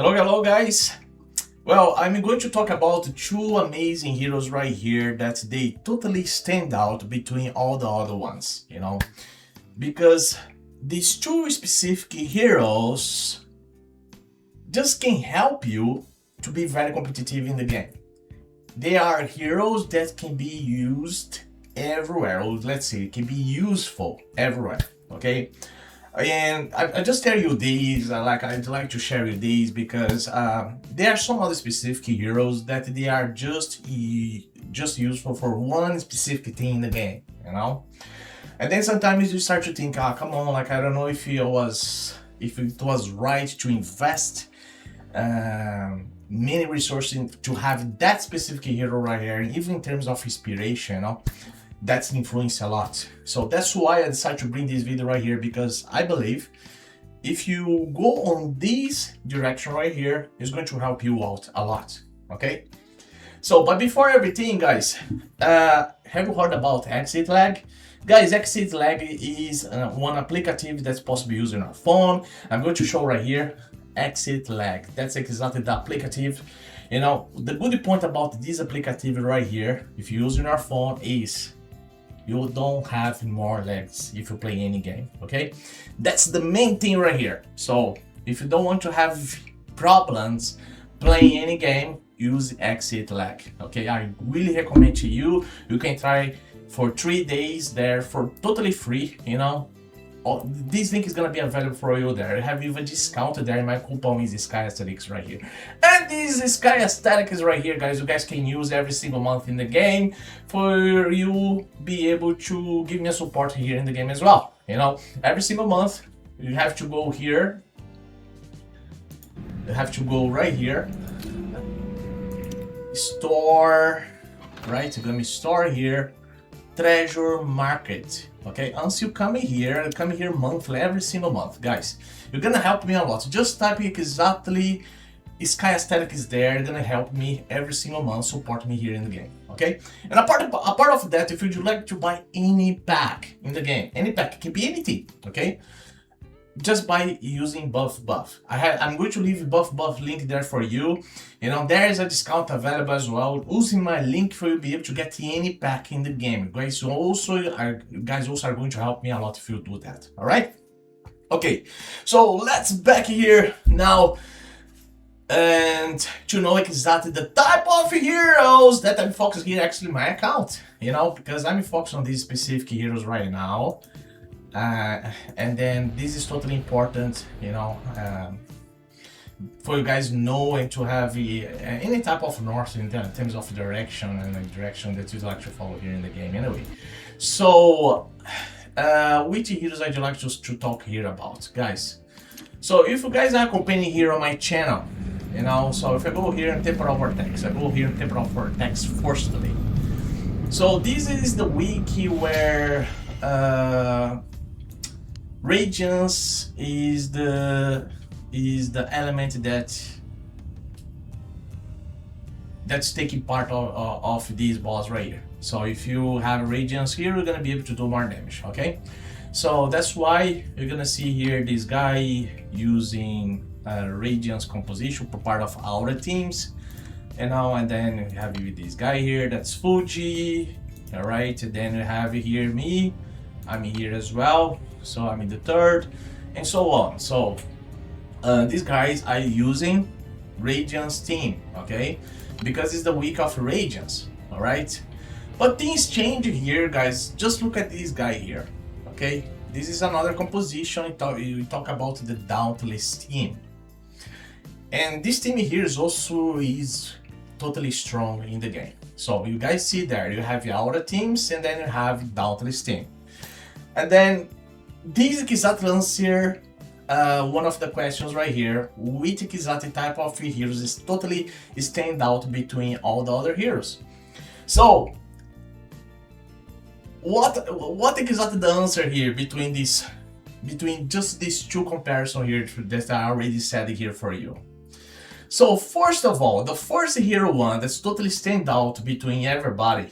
Hello guys. Well, I'm going to talk about two amazing heroes right here that they totally stand out between all the other ones, because these two specific heroes just can help you to be very competitive in the game. They are heroes that can be used everywhere, or let's say can be useful everywhere, okay? And I just tell you these, I'd like to share you these because there are some other specific heroes that they are just useful for one specific thing in the game, And then sometimes you start to think, come on, I don't know if it was right to invest many resources to have that specific hero right here, even in terms of inspiration, that's influenced a lot. So that's why I decided to bring this video right here, because I believe if you go on this direction right here, it's going to help you out a lot, okay? So, but before everything, guys, have you heard about exit lag? Guys, exit lag is one applicative that's possible used on our phone. I'm going to show right here, exit lag. That's exactly the applicative. The good point about this applicative right here, if you use in our phone, is you don't have more lags if you play any game, okay? That's the main thing right here. So if you don't want to have problems playing any game, use exit lag, okay? I really recommend to you. You can try for 3 days there for totally free, This link is gonna be available for you there. I have even discounted there. My coupon is Sky Aesthetics right here. And this is Sky Aesthetics right here, guys. You guys can use every single month in the game for you be able to give me a support here in the game as well. Every single month you have to go here. You have to go right here. Store, right? You're gonna store here. Treasure market. Okay, once you come here monthly, every single month, guys, you're gonna help me a lot. Just type exactly Sky Aesthetic is there. You're gonna help me every single month, support me here in the game, okay? And a part of that, if you'd like to buy any pack in the game, any pack, it can be anything, okay? Just by using BUFFBUFF. I'm going to leave BUFFBUFF link there for you. There is a discount available as well. Using my link for you to be able to get any pack in the game. Guys also are going to help me a lot if you do that. All right? Okay. So let's back here now and to know exactly the type of heroes that I'm focused here. Actually, my account. Because I'm focused on these specific heroes right now. And then this is totally important, for you guys know and to have any type of north in terms of direction and the direction that you'd like to follow here in the game anyway. So which heroes I'd like to talk here about, guys? So if you guys are accompanying here on my channel, so if I go here in Temporal Vortex, firstly. So this is the wiki where Radiance is the element that's taking part of this boss right here. So if you have Radiance here, you're gonna be able to do more damage, okay? So that's why you're gonna see here this guy using Radiance composition for part of our teams, and then you have this guy here, that's Fuji, all right? And then you have here me, I'm here as well. So I'm in the third, and so on. So these guys are using Radiance team, okay? Because it's the week of Radiance, all right? But things change here, guys. Just look at this guy here, okay? This is another composition. We talk about the Dauntless team, and this team here is totally strong in the game. So you guys see there, you have Aura teams, and then you have Dauntless team, and then this exactly answer one of the questions right here. Which exactly type of heroes is totally stand out between all the other heroes? So what exactly the answer here between just these two comparisons here that I already said here for you? So first of all, the first hero one that's totally stand out between everybody,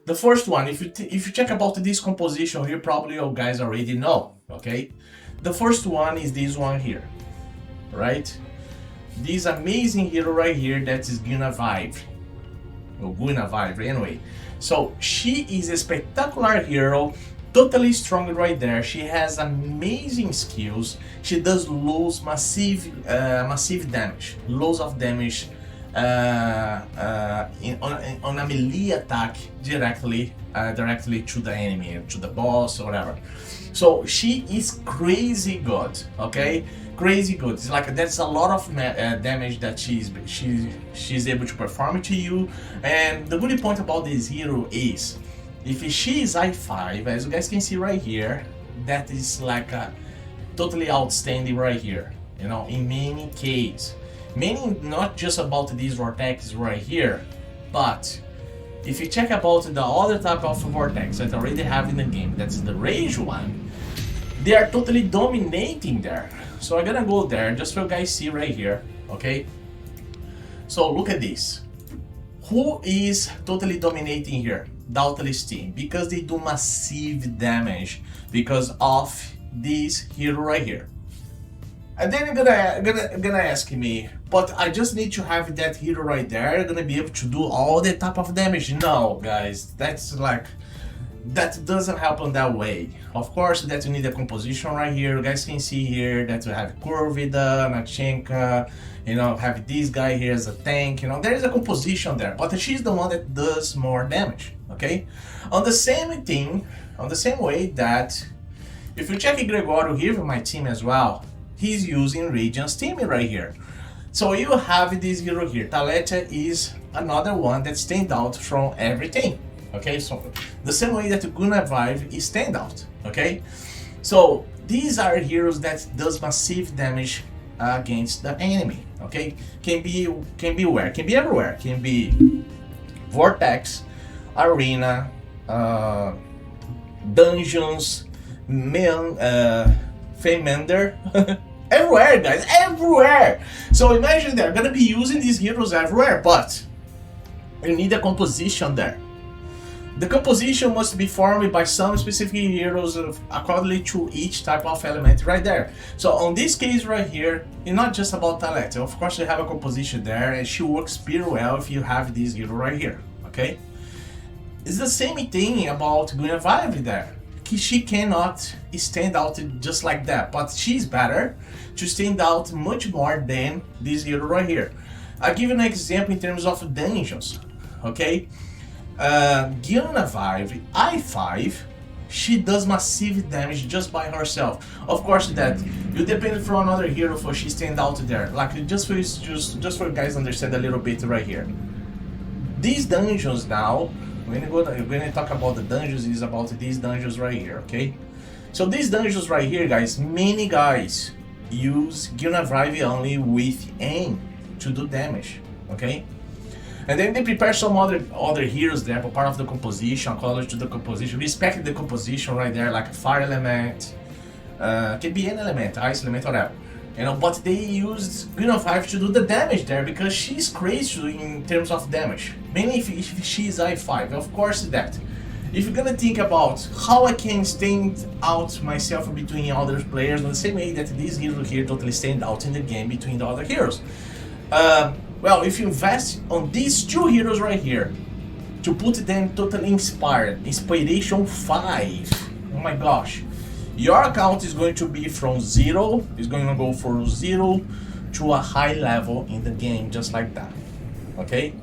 the first one, if you check about this composition here, probably you guys already know, okay? The first one is this one here. right? This amazing hero right here, that is Guinevere. Or Guinevere, anyway. So she is a spectacular hero, totally strong right there. She has amazing skills. She does loads massive damage, loads of damage on a melee attack directly to the enemy, to the boss or whatever. So she is crazy good, okay? Crazy good. It's like there's a lot of damage that she's able to perform to you. And the good point about this hero is, if she is I5, as you guys can see right here, that is like a totally outstanding right here, you know, in many cases. Meaning not just about these vortexes right here, but if you check about the other type of vortex that I already have in the game, that's the rage one, they are totally dominating there. So I'm gonna go there just so you guys see right here, okay? So look at this. Who is totally dominating here? Doubtless team, because they do massive damage because of this hero right here. And then you're gonna ask me, but I just need to have that hero right there. You're gonna be able to do all the type of damage. No, guys, that's like, that doesn't happen that way. Of course, that you need a composition right here. You guys can see here that you have Kurvida, Nachenka, you know, have this guy here as a tank. You know, there is a composition there, but she's the one that does more damage. Okay, on the same thing, on the same way that if you check Gregorio here for my team as well, he's using Radiant's team right here. So you have this hero here. Taleta is another one that stands out from everything. Okay, so the same way that Guinevere is stand out. Okay, so these are heroes that does massive damage against the enemy. Okay, can be where? Can be everywhere. Can be Vortex, Arena, Dungeons, Famander. Everywhere, guys, everywhere. So imagine they're gonna be using these heroes everywhere, but you need a composition there. The composition must be formed by some specific heroes accordingly to each type of element right there. So on this case right here, it's not just about talent. Of course, you have a composition there, and she works pretty well if you have this hero right here. Okay, it's the same thing about Guinevere there. She cannot stand out just like that, but she's better to stand out much more than this hero right here. I'll give you an example in terms of dungeons. Okay, Guinevere I5, she does massive damage just by herself. Of course, that you depend from another hero for she stand out there. Like just for you guys understand a little bit right here. These dungeons now, when you talk about the dungeons, is about these dungeons right here, okay? So these dungeons right here, guys, many guys use Guinevere only with aim to do damage, okay? And then they prepare some other heroes there for part of the composition, according to the composition, respect the composition right there, like a fire element, can be any element, ice element, whatever. You know, but they used Guinevere to do the damage there because she's crazy in terms of damage. Mainly if she's I5, of course that. If you're gonna think about how I can stand out myself between other players, in the same way that this hero here totally stand out in the game between the other heroes. Well, if you invest on these two heroes right here, to put them totally inspired, inspiration 5, oh my gosh. Your account is going to be from 0, is going to go from 0 to a high level in the game, just like that, okay?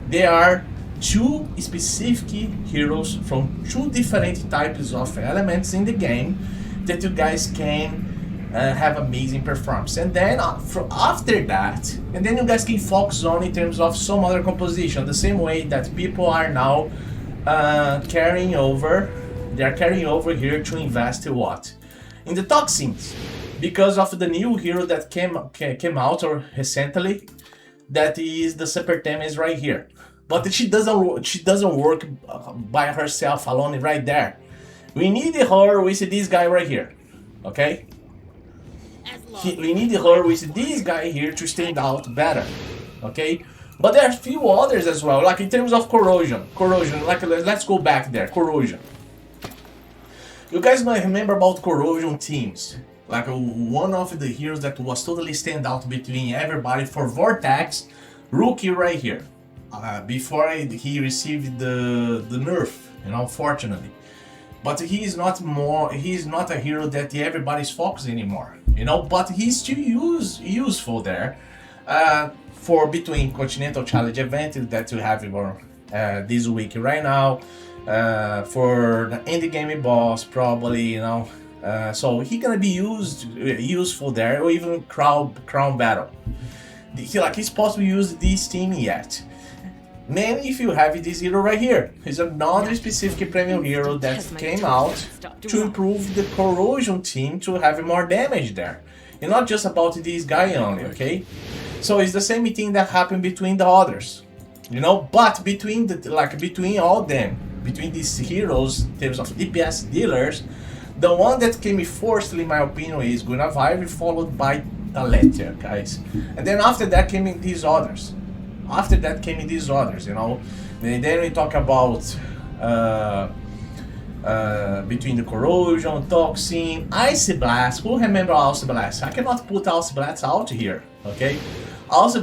There are two specific heroes from two different types of elements in the game that you guys can have amazing performance. And then after that, and then you guys can focus on in terms of some other composition, the same way that people are now carrying over. They are carrying over here to invest in what? In the toxins, because of the new hero that came out or recently, that is the Super Temis right here. But she doesn't work by herself alone right there. We need her with this guy right here, okay? We need her with this guy here to stand out better, okay? But there are a few others as well, like in terms of corrosion, like let's go back there, corrosion. You guys might remember about corrosion teams. like one of the heroes that was totally stand out between everybody for Vortex, rookie right here. Before he received the nerf, you know, fortunately. But he's not a hero that everybody's focused anymore, you know, but he's still useful there. For between Continental Challenge event that you have this week right now, for the end game boss probably, you know, so he gonna be useful there, or even crown battle. He's supposed to use this team yet. Man, if you have this hero right here, he's another specific premium hero that came out to improve the corrosion team to have more damage there. And not just about this guy only, okay? So it's the same thing that happened between the others, you know. But between all them, between these heroes in terms of DPS dealers, the one that came first, in my opinion, is Dragonheir, followed by Starlight, guys. And then after that came these others. You know. And then we talk about between the corrosion, toxin, ice blast. Who remember ice blast? I cannot put ice blast out here, okay? Ice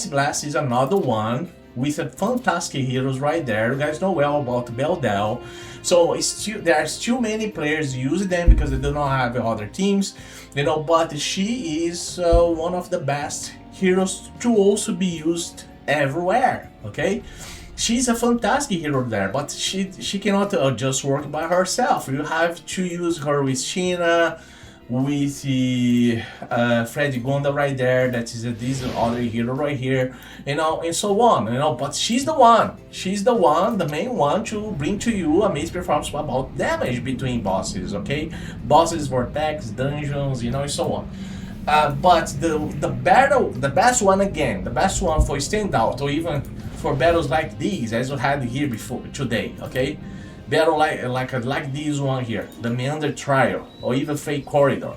blast is another one with a fantastic heroes right there. You guys know well about Beldel. So there are still many players using them because they do not have other teams, you know. But she is one of the best heroes to also be used everywhere, okay? She's a fantastic hero there, but she cannot just work by herself. You have to use her with Sheena, with Freddy Gonda right there, that is this other hero right here, you know, and so on, you know. But she's the main one to bring to you amazing performance about damage between bosses, okay? Bosses, vortex, dungeons, you know, and so on. But the best one for standout, or even for battles like these, as we had here before today, okay? Battle like this one here, the Meander Trial, or even Fake Corridor.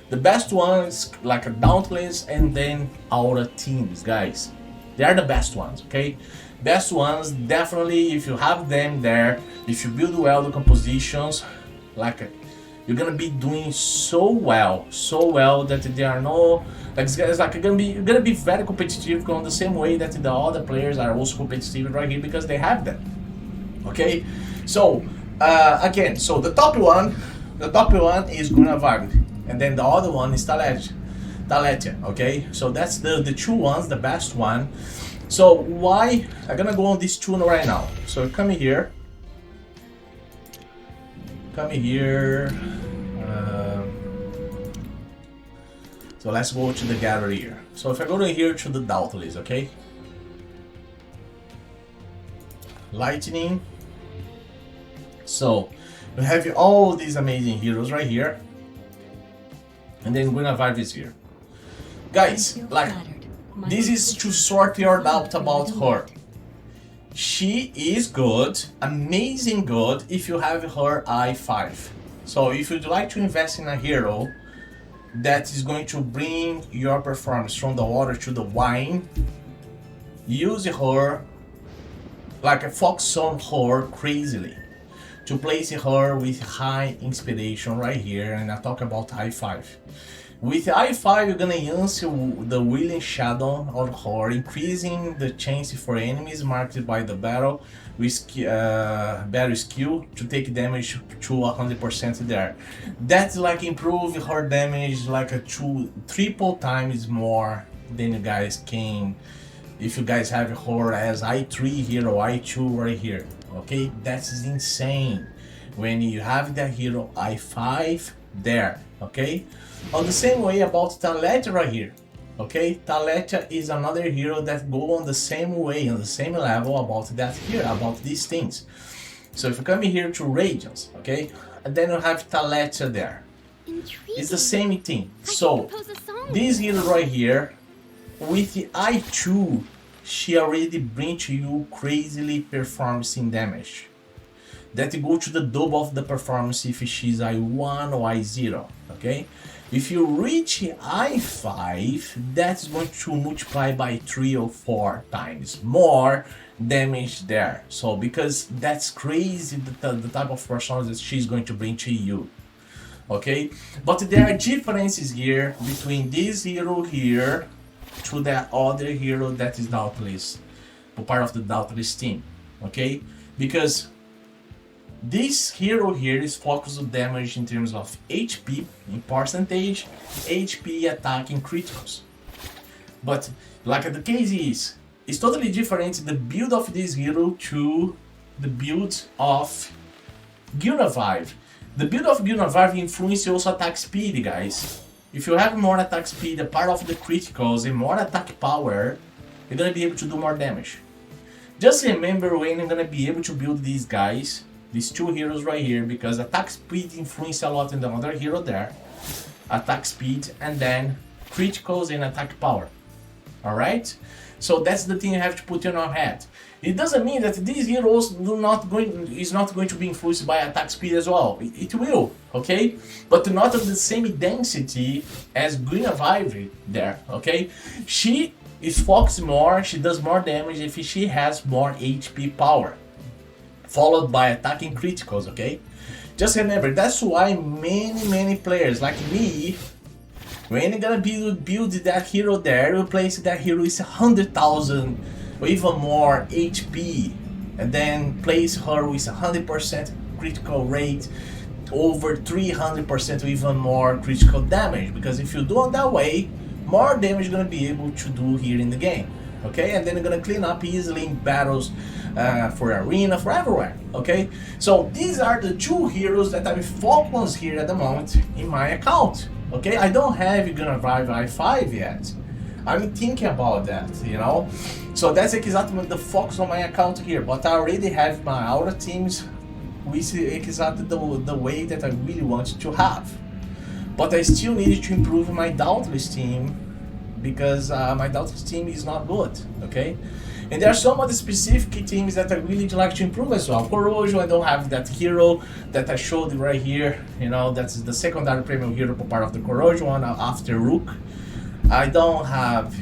The best ones like a Dauntless and then Aura teams, guys. They are the best ones, okay? Best ones, definitely. If you have them there, if you build well the compositions, you're gonna be doing so well that there are no you're gonna be very competitive on the same way that the other players are also competitive right here because they have them. Okay, so again, so the top one is Dragonheir, and then the other one is Starlight. Okay, so that's the two ones, the best one. So why I'm gonna go on this two right now. So come here. So let's go to the gallery here. So if I go to here to the Dauntless, okay? Lightning. So you have all these amazing heroes right here. And then Dragonheir is here. Guys, this is to sort your doubt about her. She is good, amazing good, if you have her I5. So if you'd like to invest in a hero that is going to bring your performance from the water to the wine, use her, focus on her crazily, to place her with high inspiration right here. And I talk about I5. With I5, you're gonna use the Willing Shadow on her, increasing the chance for enemies marked by the battle with battle skill to take damage to 100% there. That's improve her damage triple times more than you guys can if you guys have her as I3 hero, I2 right here. Okay, that's insane when you have that hero I5 there. Okay, on the same way about Starlight right here. Okay, Starlight is another hero that go on the same way, on the same level about that here, about these things. So if you come here to Radiance, okay, and then you have Starlight there. It's the same thing. So this hero right here, with the I2, she already bring to you crazily performance in damage. That go to the double of the performance if she's I1 or I0, okay? If you reach I5, that's going to multiply by 3 or 4 times more damage there. So because that's crazy, the type of performance that she's going to bring to you. okay? But there are differences here between this hero here to that other hero that is Dauntless, part of the Dauntless team, okay? Because this hero here is focused on damage in terms of HP, in percentage, HP, attack, and criticals. But like the case is, it's totally different the build of this hero to the build of Dragonheir. The build of Dragonheir influences also attack speed, guys. If you have more attack speed, a part of the criticals, and more attack power, you're gonna be able to do more damage. Just remember when you're gonna be able to build these guys, these two heroes right here, because attack speed influences a lot in the other hero there. Attack speed and then criticals and attack power. Alright? So that's the thing you have to put in your head. It doesn't mean that these heroes is not going to be influenced by attack speed as well. It will, okay? But not of the same density as Dragonheir there, okay? She is focused more, she does more damage if she has more HP power, followed by attacking criticals, okay? Just remember, that's why many players like me, when you're gonna build that hero there, you place that hero is 100,000 or even more HP, and then place her with 100% critical rate, over 300% or even more critical damage, because if you do it that way, more damage you're gonna be able to do here in the game, okay? And then you're gonna clean up easily in battles, for arena, for everywhere, okay? So these are the two heroes that I'm focused here at the moment in my account, okay? I don't have Dragonheir i5 yet. I'm thinking about that, you know? So that's exactly the focus on my account here, but I already have my Aura teams with exactly the way that I really want to have. But I still need to improve my Dauntless team, because my Dauntless team is not good, okay? And there are some other specific teams that I really like to improve as well. Corrosion, I don't have that hero that I showed right here, you know, that's the secondary premium hero part of the Corrosion one after Rook. I don't have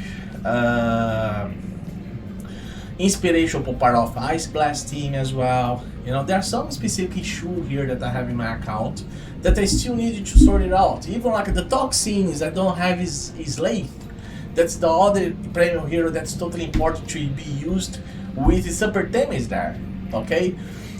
Inspiration for part of Ice Blast team as well. You know, there are some specific issues here that I have in my account that I still need to sort it out. Even like the Toxins, I don't have his Late. That's the other premium hero that's totally important to be used with super damage there, okay?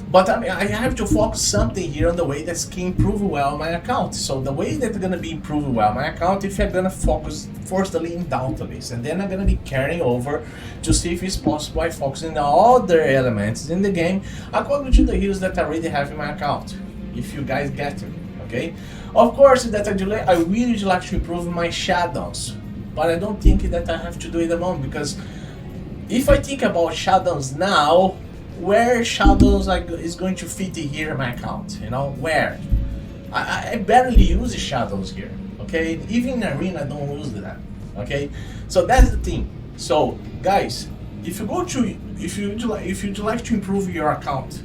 But I mean, I have to focus something here on the way that can improve well my account. So the way that's gonna be improving well my account, if I'm gonna focus firstly in Dauntless, and then I'm gonna be carrying over to see if it's possible by focusing on other elements in the game according to the heroes that I already have in my account. If you guys get me, okay? Of course, that I really like to improve my shadows, but I don't think that I have to do it alone, because if I think about shadows now, where shadows is going to fit here in my account, you know, where? I barely use shadows here, okay? Even in arena I don't use that, okay? So that's the thing. So guys, if you'd like to improve your account,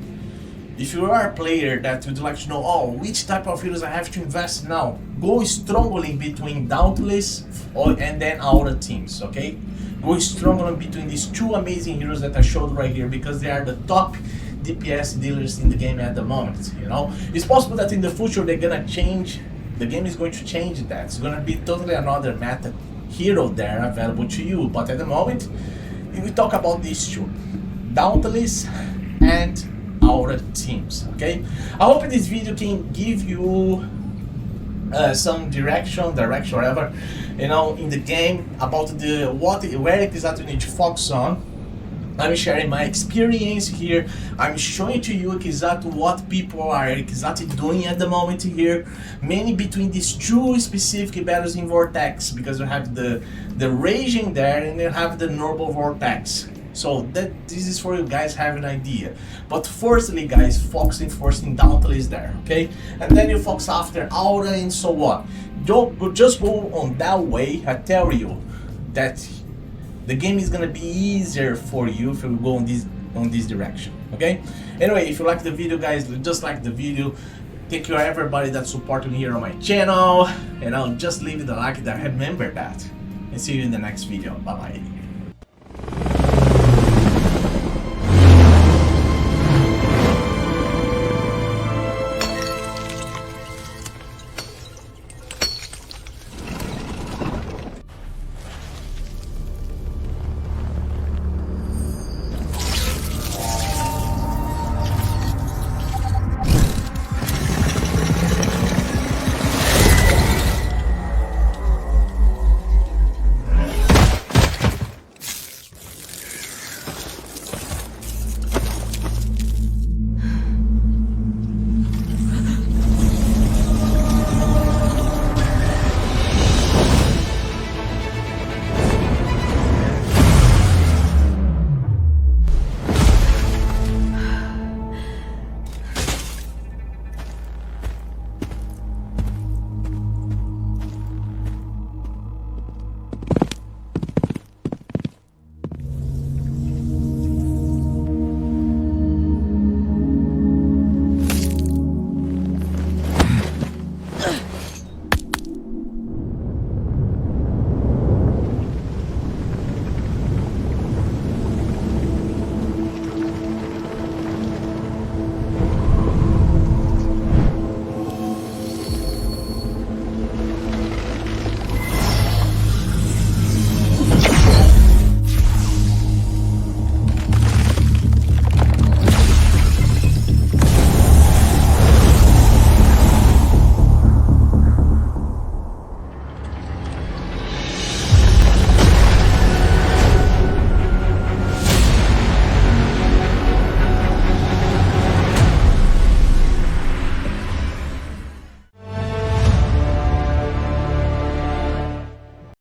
if you are a player that would like to know, oh, which type of heroes I have to invest now, go strongly between Dauntless and then Aura teams, okay? Go strongly between these two amazing heroes that I showed right here, because they are the top DPS dealers in the game at the moment, you know? It's possible that in the future they're gonna change, the game is going to change that. It's gonna be totally another meta hero there available to you, but at the moment, we talk about these two, Dauntless and Aura teams, okay? I hope this video can give you some direction, whatever, you know, in the game about where exactly you need to focus on. I'm sharing my experience here. I'm showing to you exactly what people are exactly doing at the moment here. Mainly between these two specific battles in Vortex, because you have the Raging there and you have the Normal Vortex. So this is for you guys have an idea. But firstly, guys, focusing first in Dauntless there, okay? And then you focus after Aura and so on. Don't just go on that way. I tell you that the game is gonna be easier for you if you go on this direction, okay? Anyway, if you like the video, guys, just like the video. Thank you everybody that's supporting me here on my channel, and I'll just leave it a like that. Remember that, and see you in the next video. Bye bye.